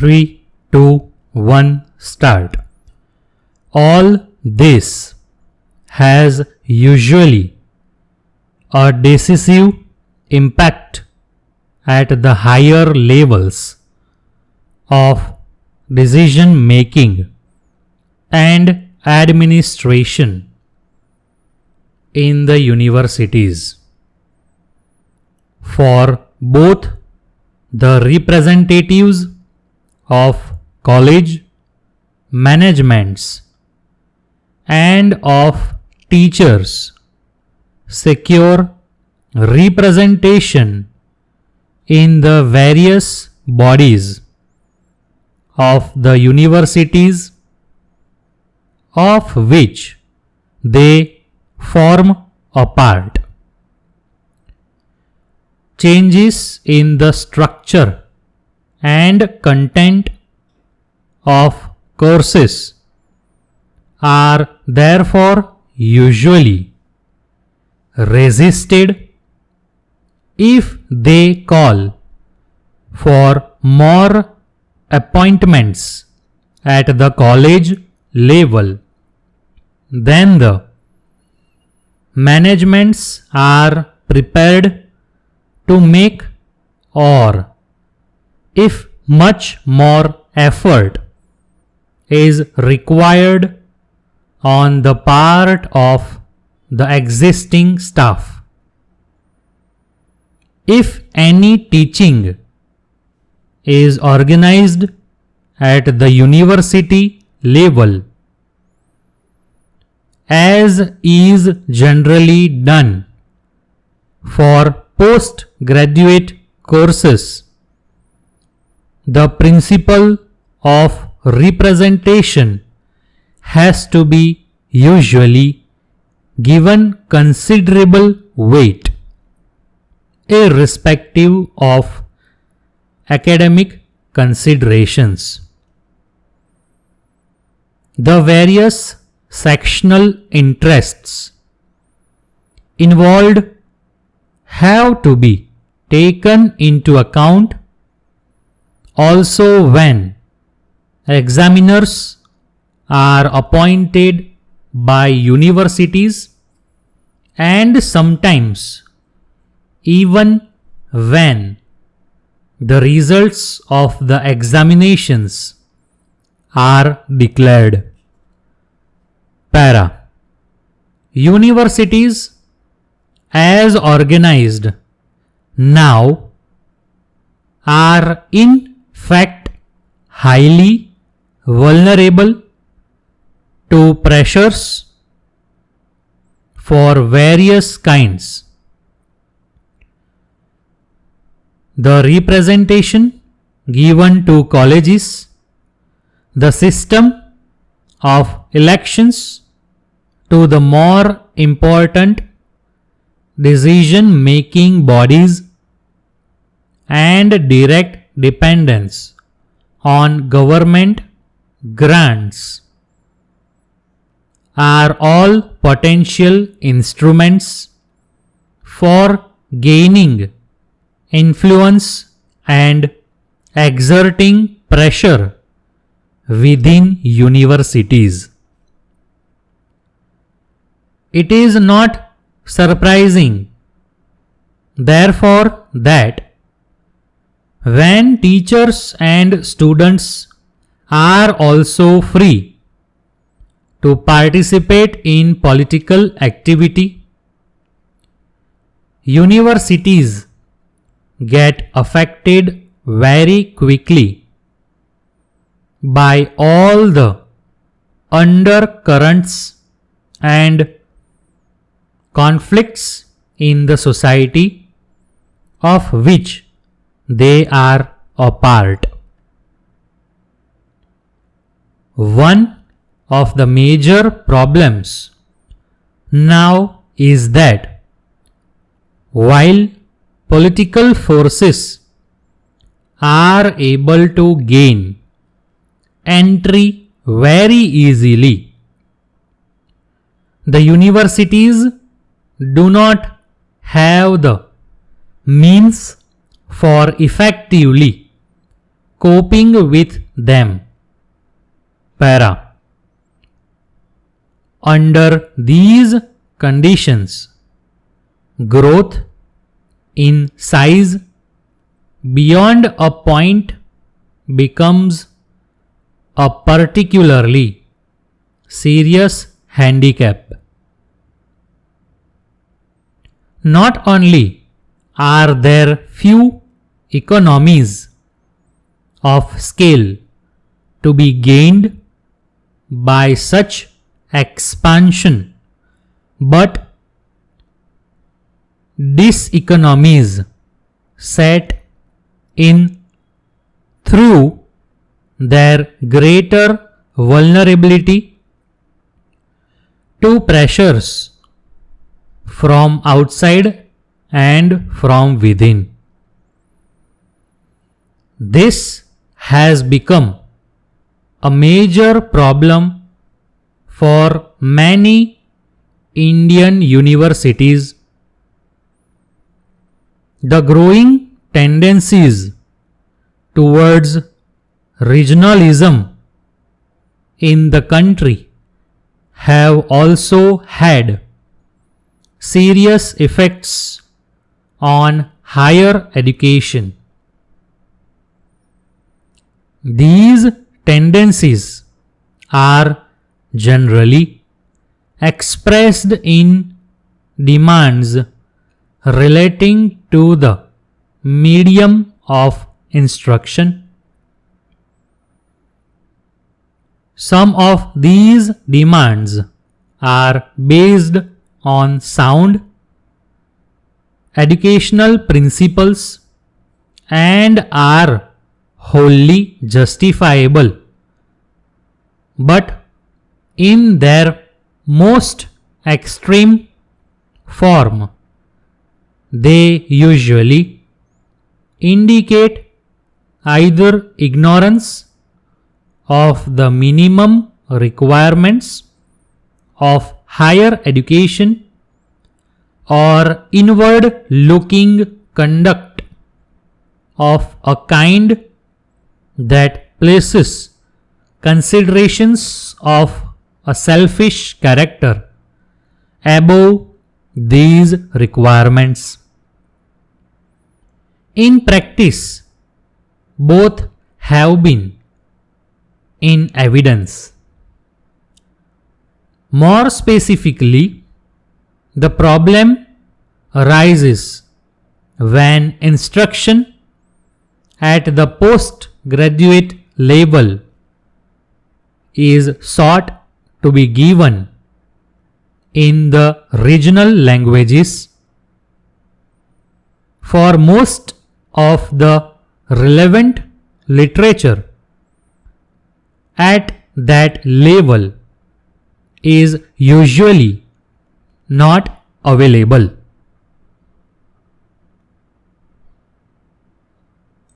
3, 2, 1, start. All this has usually a decisive impact at the higher levels of decision making and administration in the universities. For both the representatives of college managements and of teachers, secure representation in the various bodies of the universities of which they form a part. Changes in the structure and content of courses are therefore usually resisted if they call for more appointments at the college level than the managements are prepared to make, or if much more effort is required on the part of the existing staff. If any teaching is organized at the university level, as is generally done for postgraduate courses, the principle of representation has to be usually given considerable weight, irrespective of academic considerations. The various sectional interests involved have to be taken into account also when examiners are appointed by universities, and sometimes even when the results of the examinations are declared. Para. Universities as organized now are in fact highly vulnerable to pressures for various kinds. The representation given to colleges, the system of elections to the more important decision-making bodies, and direct dependence on government grants are all potential instruments for gaining influence and exerting pressure within universities. It is not surprising, therefore, that when teachers and students are also free to participate in political activity, universities get affected very quickly by all the undercurrents and conflicts in the society of which they are a part. One of the major problems now is that while political forces are able to gain entry very easily, the universities do not have the means for effectively coping with them. Para. Under these conditions, growth in size beyond a point becomes a particularly serious handicap. Not only are there few economies of scale to be gained by such expansion, but diseconomies set in through their greater vulnerability to pressures from outside and from within. This has become a major problem for many Indian universities. The growing tendencies towards regionalism in the country have also had serious effects on higher education. These tendencies are generally expressed in demands relating to the medium of instruction. Some of these demands are based on sound educational principles and are wholly justifiable, but in their most extreme form, they usually indicate either ignorance of the minimum requirements of higher education or inward looking conduct of a kind that places considerations of a selfish character above these requirements. In practice, both have been in evidence. More specifically, the problem arises when instruction at the postgraduate level is sought to be given in the regional languages. For most of the relevant literature at that level is usually not available.